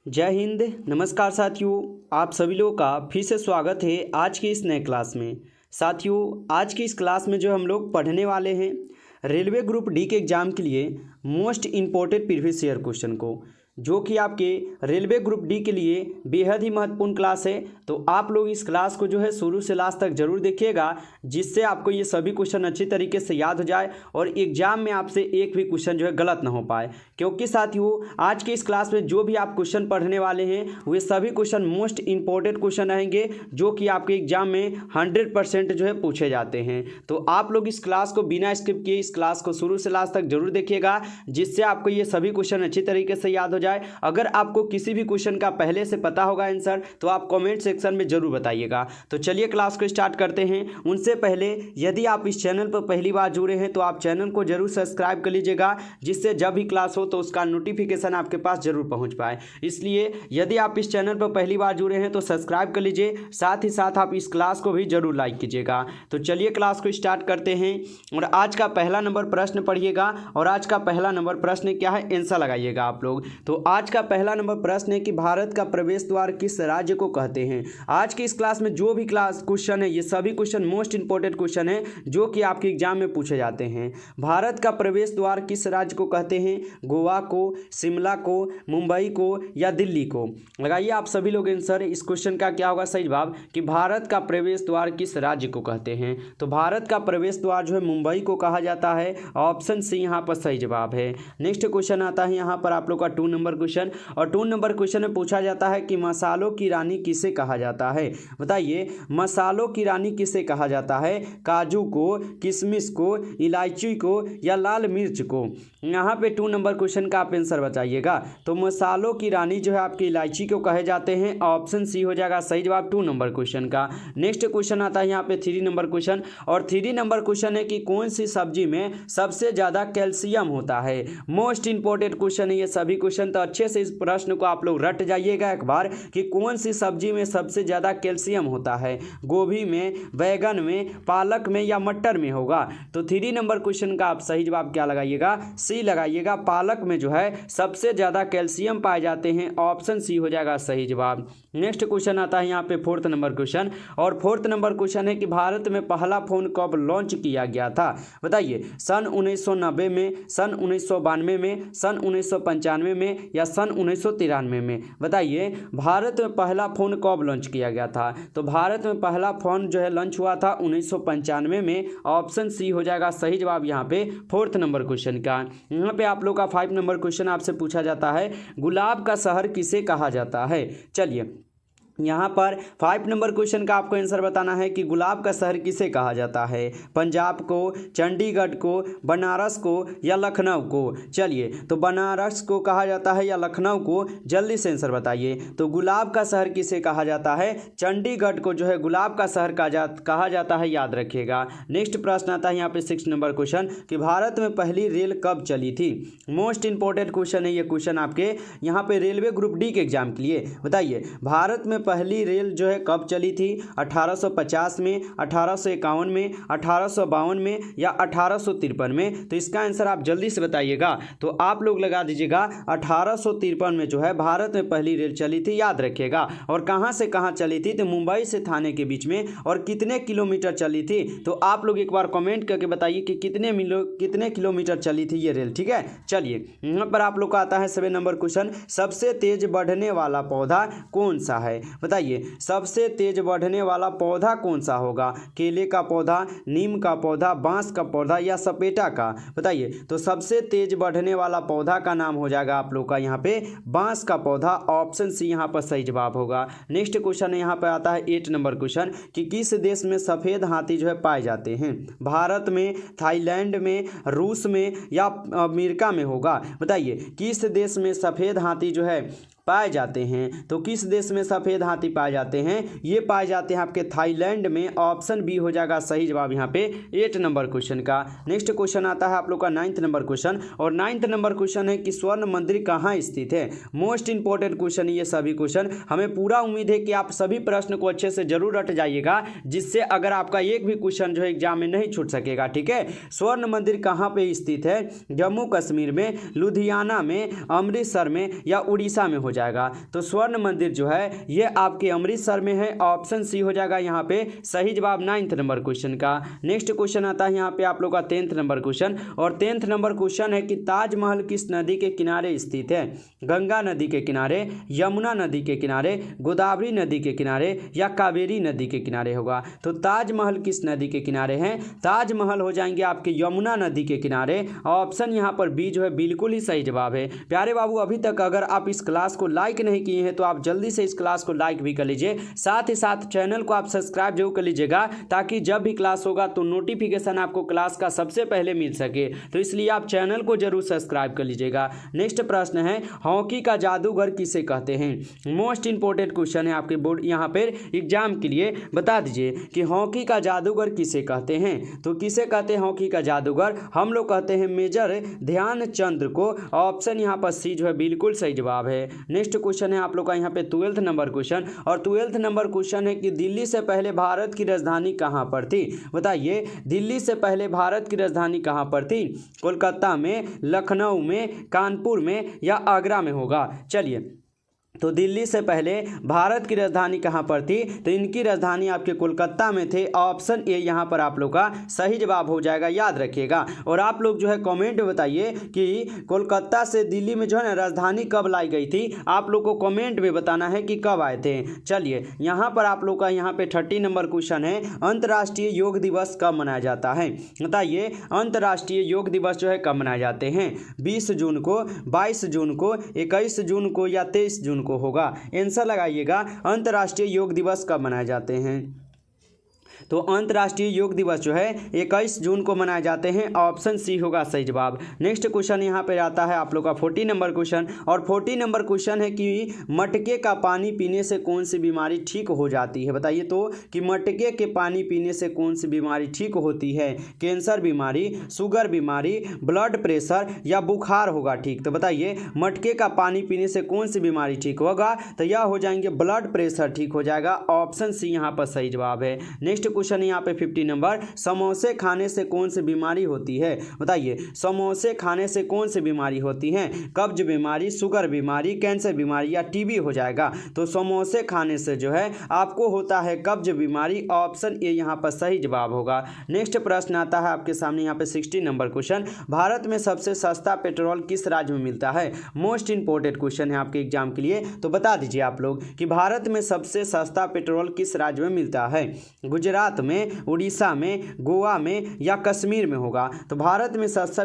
जय हिंद। नमस्कार साथियों, आप सभी लोगों का फिर से स्वागत है आज के इस नए क्लास में। साथियों, आज की इस क्लास में जो हम लोग पढ़ने वाले हैं रेलवे ग्रुप डी के एग्ज़ाम के लिए most important previous year question को, जो कि आपके रेलवे ग्रुप डी के लिए बेहद ही महत्वपूर्ण क्लास है। तो आप लोग इस क्लास को जो है शुरू से लास्ट तक जरूर देखिएगा, जिससे आपको ये सभी क्वेश्चन अच्छी तरीके से याद हो जाए और एग्जाम में आपसे एक भी क्वेश्चन जो है गलत ना हो पाए। क्योंकि साथियों, आज के इस क्लास में जो भी आप क्वेश्चन पढ़ने वाले हैं वे सभी क्वेश्चन मोस्ट इंपॉर्टेंट क्वेश्चन रहेंगे, जो कि आपके एग्जाम में 100% जो है पूछे जाते हैं। तो आप लोग इस क्लास को बिना स्किप किए इस क्लास को शुरू से लास्ट तक जरूर देखिएगा, जिससे आपको ये सभी क्वेश्चन अच्छी तरीके से याद हो जाए। अगर आपको किसी भी क्वेश्चन का पहले से पता होगा आंसर, तो आप कमेंट सेक्शन में जरूर बताइएगा। तो चलिए क्लास को स्टार्ट करते हैं। उनसे पहले यदि आप इस चैनल पर पहली बार जुड़े हैं तो आप चैनल को जरूर सब्सक्राइब कर लीजिएगा, जिससे जब भी क्लास हो तो उसका नोटिफिकेशन आपके पास जरूर पहुंच पाए। इसलिए यदि आप इस चैनल पर पहली बार जुड़े हैं तो सब्सक्राइब कर लीजिए, साथ ही साथ आप इस क्लास को भी जरूर लाइक कीजिएगा। तो चलिए क्लास को स्टार्ट करते हैं और आज का पहला नंबर प्रश्न पढ़िएगा। और आज का पहला नंबर प्रश्न क्या है, आंसर लगाइएगा आप लोग। तो आज का पहला नंबर प्रश्न है कि भारत का प्रवेश द्वार किस राज्य को कहते हैं। आज की इस क्लास में जो भी क्लास क्वेश्चन है, ये सभी क्वेश्चन मोस्ट इंपोर्टेंट क्वेश्चन है, जो कि आपके एग्जाम में पूछे जाते हैं। भारत का प्रवेश द्वार किस राज्य को कहते हैं, गोवा को, शिमला को, मुंबई को या दिल्ली को। लगाइए आप सभी लोग आंसर। इस क्वेश्चन का क्या होगा सही जवाब कि भारत का प्रवेश द्वार किस राज्य को कहते हैं। तो भारत का प्रवेश द्वार जो है मुंबई को कहा जाता है। ऑप्शन सी यहाँ पर सही जवाब है। नेक्स्ट क्वेश्चन आता है यहाँ पर आप लोग का 2 नंबर क्वेश्चन, और 2 नंबर क्वेश्चन में पूछा जाता है कि मसालों की रानी किसे कहा जाता है। बताइए, मसालों की रानी किसे कहा जाता है, काजू को, किशमिश को, इलायची को या लाल मिर्च को। यहाँ पे 2 नंबर क्वेश्चन का आप आंसर बताइएगा। तो मसालों की रानी जो है आपकी इलायची को कहे जाते हैं। ऑप्शन सी हो जाएगा सही जवाब 2 नंबर क्वेश्चन का। नेक्स्ट क्वेश्चन आता है यहाँ पे 3 नंबर क्वेश्चन, और 3 नंबर क्वेश्चन है कि कौन सी सब्जी में सबसे ज्यादा कैल्शियम होता है। मोस्ट इंपोर्टेंट क्वेश्चन है ये सभी क्वेश्चन, तो अच्छे से इस प्रश्न को आप लोग रट जाइएगा एक बार कि कौन सी सब्जी में सबसे ज्यादा कैल्शियम होता है। गोभी में, बैगन में, पालक में या मटर में होगा। तो 3 नंबर क्वेश्चन का आप सही जवाब क्या लगाइएगा, सी लगाइएगा। पालक में जो है सबसे ज्यादा कैल्शियम पाए जाते हैं। ऑप्शन सी हो जाएगा सही जवाब। नेक्स्ट क्वेश्चन आता है यहाँ पे 4th नंबर क्वेश्चन, और 4th नंबर क्वेश्चन है कि भारत में पहला फोन कब लॉन्च किया गया था। बताइए, सन 1990 में, सन 1992 में, सन 1995 में या सन 1993 में। बताइए, भारत में पहला फोन कब लॉन्च किया गया था। तो भारत में पहला फोन जो है लॉन्च हुआ था 1995 में। ऑप्शन सी हो जाएगा सही जवाब यहाँ पे 4th नंबर क्वेश्चन का। यहाँ पे आप लोग का 5 नंबर क्वेश्चन आपसे पूछा जाता है, गुलाब का शहर किसे कहा जाता है। चलिए, यहाँ पर 5 नंबर क्वेश्चन का आपको आंसर बताना है कि गुलाब का शहर किसे कहा जाता है, पंजाब को, चंडीगढ़ को, बनारस को या लखनऊ को। चलिए, तो बनारस को कहा जाता है या लखनऊ को, जल्दी से आंसर बताइए। तो गुलाब का शहर किसे कहा जाता है, चंडीगढ़ को जो है गुलाब का शहर कहा जाता है, याद रखिएगा। नेक्स्ट प्रश्न आता है यहाँ पे 6 नंबर क्वेश्चन कि भारत में पहली रेल कब चली थी। मोस्ट इंपोर्टेंट क्वेश्चन है ये क्वेश्चन आपके यहाँ पे रेलवे ग्रुप डी के एग्जाम के लिए। बताइए, भारत में पहली रेल जो है कब चली थी, 1850 में, 1851 में, 1852 में या 1853 में। तो इसका आंसर आप जल्दी से बताइएगा। तो आप लोग लगा दीजिएगा 1853 में जो है भारत में पहली रेल चली थी, याद रखिएगा। और कहां से कहां चली थी, तो मुंबई से थाने के बीच में। और कितने किलोमीटर चली थी, तो आप लोग एक बार कमेंट करके बताइए कि कितने किलोमीटर चली थी ये रेल। ठीक है, चलिए यहाँ पर आप लोग का आता है 7 नंबर क्वेश्चन, सबसे तेज बढ़ने वाला पौधा कौन सा है। बताइए, सबसे तेज बढ़ने वाला पौधा कौन सा होगा, केले का पौधा, नीम का पौधा, बांस का पौधा या सपेटा का। बताइए, तो सबसे तेज बढ़ने वाला पौधा का नाम हो जाएगा आप लोग का यहाँ पे बांस का पौधा। ऑप्शन सी यहाँ पर सही जवाब होगा। नेक्स्ट क्वेश्चन यहाँ पर आता है 8 नंबर क्वेश्चन कि किस देश में सफेद हाथी जो है पाए जाते हैं, भारत में, थाईलैंड में, रूस में या अमेरिका में होगा। बताइए, किस देश में सफेद हाथी जो है पाए जाते हैं। तो किस देश में सफ़ेद हाथी पाए जाते हैं, ये पाए जाते हैं आपके थाईलैंड में। ऑप्शन बी हो जाएगा सही जवाब यहाँ पे 8 नंबर क्वेश्चन का। नेक्स्ट क्वेश्चन आता है आप लोग का 9th नंबर क्वेश्चन, और 9th नंबर क्वेश्चन है कि स्वर्ण मंदिर कहाँ स्थित है। मोस्ट इंपॉर्टेंट क्वेश्चन ये सभी क्वेश्चन, हमें पूरा उम्मीद है कि आप सभी प्रश्न को अच्छे से जरूर रट जाइएगा, जिससे अगर आपका एक भी क्वेश्चन जो है एग्जाम में नहीं छूट सकेगा। ठीक है, स्वर्ण मंदिर कहाँ पे स्थित है, जम्मू कश्मीर में, लुधियाना में, अमृतसर में या उड़ीसा में हो जाएगा। तो स्वर्ण मंदिर जो है ये आपके अमृतसर में है, ऑप्शन सी हो जाएगा यहाँ पे सही जवाब 9th नंबर क्वेश्चन का। नेक्स्ट क्वेश्चन आता है यहाँ पे आप लोग का 10th नंबर क्वेश्चन, और 10th नंबर क्वेश्चन है कि ताजमहल किस नदी के किनारे स्थित है? गंगा नदी के किनारे, यमुना नदी के किनारे, गोदावरी नदी के किनारे या कावेरी नदी के किनारे होगा। तो ताजमहल किस नदी के किनारे हैं? ताजमहल हो जाएंगे आपके यमुना नदी के किनारे। ऑप्शन यहाँ पर बी जो है बिल्कुल ही सही जवाब है। प्यारे बाबू, अभी तक अगर आप इस क्लास को लाइक नहीं किए हैं तो आप जल्दी से इस क्लास को लाइक भी कर लीजिए, साथ ही साथ चैनल को आप सब्सक्राइब जरूर कर लीजिएगा, ताकि जब भी क्लास होगा तो नोटिफिकेशन आपको क्लास का सबसे पहले मिल सके। तो इसलिए आप चैनल को जरूर सब्सक्राइब कर लीजिएगा। नेक्स्ट प्रश्न है, हॉकी का जादूगर किसे कहते हैं? मोस्ट इंपोर्टेंट क्वेश्चन है आपके बोर्ड यहाँ पर एग्जाम के लिए। बता दीजिए कि हॉकी का जादूगर किसे कहते हैं? तो किसे कहते हैं हॉकी का जादूगर? हम लोग कहते हैं मेजर ध्यानचंद को। ऑप्शन यहाँ पर सी जो है बिल्कुल सही जवाब है। नेक्स्ट क्वेश्चन है आप लोग का यहाँ पे 12th नंबर क्वेश्चन, और 12th नंबर क्वेश्चन है कि दिल्ली से पहले भारत की राजधानी कहाँ पर थी? बताइए, दिल्ली से पहले भारत की राजधानी कहाँ पर थी? कोलकाता में, लखनऊ में, कानपुर में या आगरा में होगा? चलिए, तो दिल्ली से पहले भारत की राजधानी कहाँ पर थी? तो इनकी राजधानी आपके कोलकाता में थे। ऑप्शन ए यहाँ पर आप लोग का सही जवाब हो जाएगा, याद रखिएगा। और आप लोग जो है कमेंट में बताइए कि कोलकाता से दिल्ली में जो है ना राजधानी कब लाई गई थी। आप लोग को कमेंट में बताना है कि कब आए थे। चलिए, यहाँ पर आप लोग का यहाँ पे 30 नंबर क्वेश्चन है, अंतर्राष्ट्रीय योग दिवस कब मनाया जाता है? बताइए, अंतर्राष्ट्रीय योग दिवस जो है कब मनाए जाते हैं? 20 जून को, 22 जून को, 21 जून को या 23 जून को होगा? आंसर लगाइएगा, अंतर्राष्ट्रीय योग दिवस कब मनाए जाते हैं? तो अंतर्राष्ट्रीय योग दिवस जो है 21 जून को मनाए जाते हैं। ऑप्शन सी होगा सही जवाब। नेक्स्ट क्वेश्चन यहाँ पे आता है आप लोग का 40 नंबर क्वेश्चन, और 40 नंबर क्वेश्चन है कि मटके का पानी पीने से कौन सी बीमारी ठीक हो जाती है? बताइए तो कि मटके के पानी पीने से कौन सी बीमारी ठीक होती है? कैंसर बीमारी, शुगर बीमारी, ब्लड प्रेशर या बुखार होगा ठीक? तो बताइए, मटके का पानी पीने से कौन सी बीमारी ठीक होगा? तो यह हो जाएंगे ब्लड प्रेशर ठीक हो जाएगा। ऑप्शन सी यहाँ पर सही जवाब है। नेक्स्ट क्वेश्चन यहाँ पे 50 नंबर, समोसे खाने से कौन सी बीमारी होती है? बताइए, समोसे खाने से कौन सी बीमारी होती है? कब्ज बीमारी, शुगर बीमारी, कैंसर बीमारी या टीबी हो जाएगा? तो समोसे खाने से जो है आपको होता है कब्ज बीमारी। ऑप्शन ए यहाँ पर सही जवाब होगा। नेक्स्ट प्रश्न आता है आपके सामने यहाँ पे 60 नंबर क्वेश्चन, भारत में सबसे सस्ता पेट्रोल किस राज्य में मिलता है? मोस्ट इंपोर्टेंट क्वेश्चन है आपके एग्जाम के लिए। तो बता दीजिए आप लोग कि भारत में सबसे सस्ता पेट्रोल किस राज्य में मिलता है? गुजरात में, उड़ीसा में, गोवा में या कश्मीर में होगा? तो भारत में सस्ता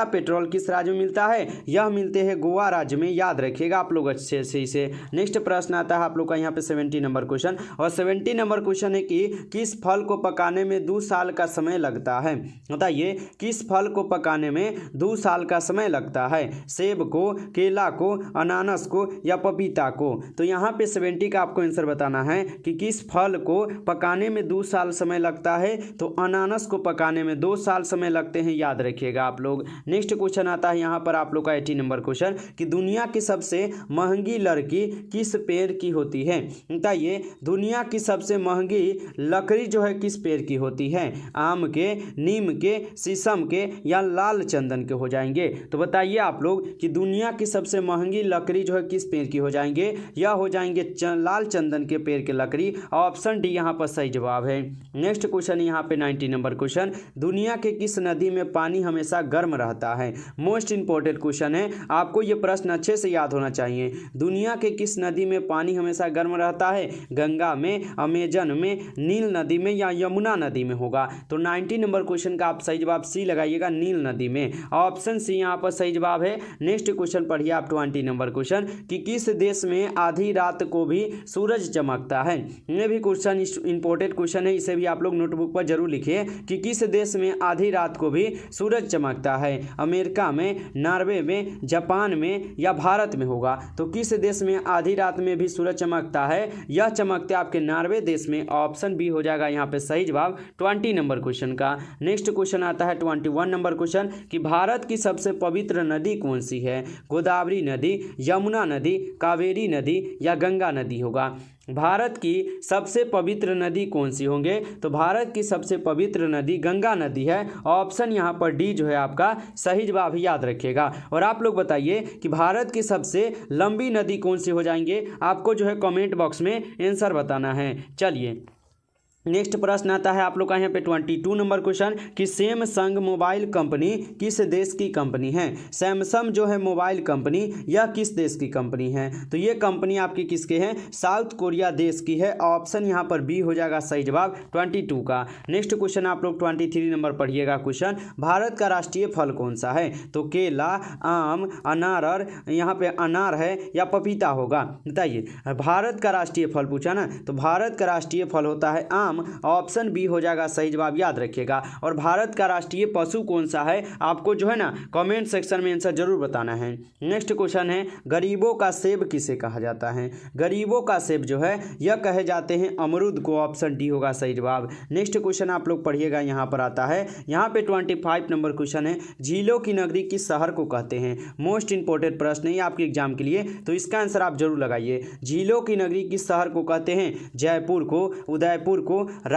पेट्रोल किस राज्य में मिलता है? यह मिलते हैं गोवा राज्य में, याद रखिएगा आप लोग अच्छे से इसे। नेक्स्ट प्रश्न आता है आप लोग का यहाँ पे 70 नंबर क्वेश्चन, और 70 नंबर क्वेश्चन है कि किस फल को पकाने में 2 साल का समय लगता है? बताइए, किस फल को पकाने में 2 साल का समय लगता है? सेब को, केला को, अनानास को या पपीता को? तो यहाँ पे 70 का आपको आंसर बताना है कि किस फल को पकाने में 2 साल समय लगता है। तो अनानास को पकाने में 2 साल समय लगते हैं, याद रखिएगा आप लोग। नेक्स्ट क्वेश्चन आता है यहाँ पर आप लोग का 80 नंबर क्वेश्चन कि दुनिया की सबसे महंगी लकड़ी किस पेड़ की होती है? बताइए, दुनिया की सबसे महंगी लकड़ी जो है किस पेड़ की होती है? आम के, नीम के, शीशम के या लाल चंदन के हो जाएंगे? तो बताइए आप लोग कि दुनिया की सबसे महंगी लकड़ी जो है किस पेड़ की हो जाएंगे? यह हो जाएंगे लाल चंदन के पेड़ की लकड़ी। ऑप्शन डी यहाँ पर सही जवाब है। नेक्स्ट क्वेश्चन यहाँ पे 90 नंबर क्वेश्चन, दुनिया के किस नदी में पानी हमेशा गर्म रहता है? मोस्ट इंपोर्टेंट क्वेश्चन है, आपको ये प्रश्न अच्छे से याद होना चाहिए। दुनिया के किस नदी में पानी हमेशा गर्म रहता है? गंगा में, अमेजन में, नील नदी में या यमुना नदी में होगा? तो 90 नंबर क्वेश्चन का आप सही जवाब सी लगाइएगा, नील नदी में। ऑप्शन सी यहाँ पर सही जवाब है। नेक्स्ट क्वेश्चन पढ़िए आप 20 नंबर क्वेश्चन कि किस देश में आधी रात को भी सूरज चमकता है? ये भी क्वेश्चन इंपोर्टेंट क्वेश्चन है, इसे भी आप लोग नोटबुक पर जरूर लिखिए कि किस देश में आधी रात को भी सूरज चमकता है? अमेरिका में, नॉर्वे में, जापान में या भारत में होगा? तो किस देश में आधी रात में भी सूरज चमकता है? यह चमकते आपके नॉर्वे देश में। ऑप्शन बी हो जाएगा यहाँ पे सही जवाब 20 नंबर क्वेश्चन का। नेक्स्ट क्वेश्चन आता है 21 नंबर क्वेश्चन कि भारत की सबसे पवित्र नदी कौन सी है? गोदावरी नदी, यमुना नदी, कावेरी नदी या गंगा नदी होगा? भारत की सबसे पवित्र नदी कौन सी होंगे? तो भारत की सबसे पवित्र नदी गंगा नदी है। ऑप्शन यहाँ पर डी जो है आपका सही जवाब याद रखिएगा। और आप लोग बताइए कि भारत की सबसे लंबी नदी कौन सी हो जाएंगे? आपको जो है कमेंट बॉक्स में आंसर बताना है। चलिए नेक्स्ट प्रश्न आता है आप लोग का यहाँ पे 22 नंबर क्वेश्चन कि सैमसंग मोबाइल कंपनी किस देश की कंपनी है? सैमसंग जो है मोबाइल कंपनी यह किस देश की कंपनी है? तो ये कंपनी आपकी किसके हैं? साउथ कोरिया देश की है। ऑप्शन यहाँ पर बी हो जाएगा सही जवाब 22 का। नेक्स्ट क्वेश्चन आप लोग 23 नंबर पढ़िएगा क्वेश्चन, भारत का राष्ट्रीय फल कौन सा है? तो केला, आम, अनार, यहाँ पे अनार है या पपीता होगा? बताइए। भारत का राष्ट्रीय फल पूछा ना, तो भारत का राष्ट्रीय फल होता है आम। ऑप्शन बी हो जाएगा सही जवाब याद रखिएगा। और भारत का राष्ट्रीय पशु कौन सा है? आपको जो है ना कमेंट सेक्शन में आंसर जरूर बताना है। नेक्स्ट क्वेश्चन है गरीबों का सेब किसे कहा जाता है? गरीबों का सेब जो है यह कहे जाते हैं अमरूद को। ऑप्शन डी होगा सही जवाब। नेक्स्ट क्वेश्चन आप लोग पढ़िएगा, यहाँ पर आता है यहाँ पे 25 नंबर क्वेश्चन है, झीलों की नगरी किस शहर को कहते हैं? मोस्ट इंपोर्टेंट प्रश्न है आपके एग्जाम के लिए, तो इसका आंसर आप जरूर लगाइए। झीलों की नगरी किस शहर को कहते हैं? जयपुर को, उदयपुर को, रायपुर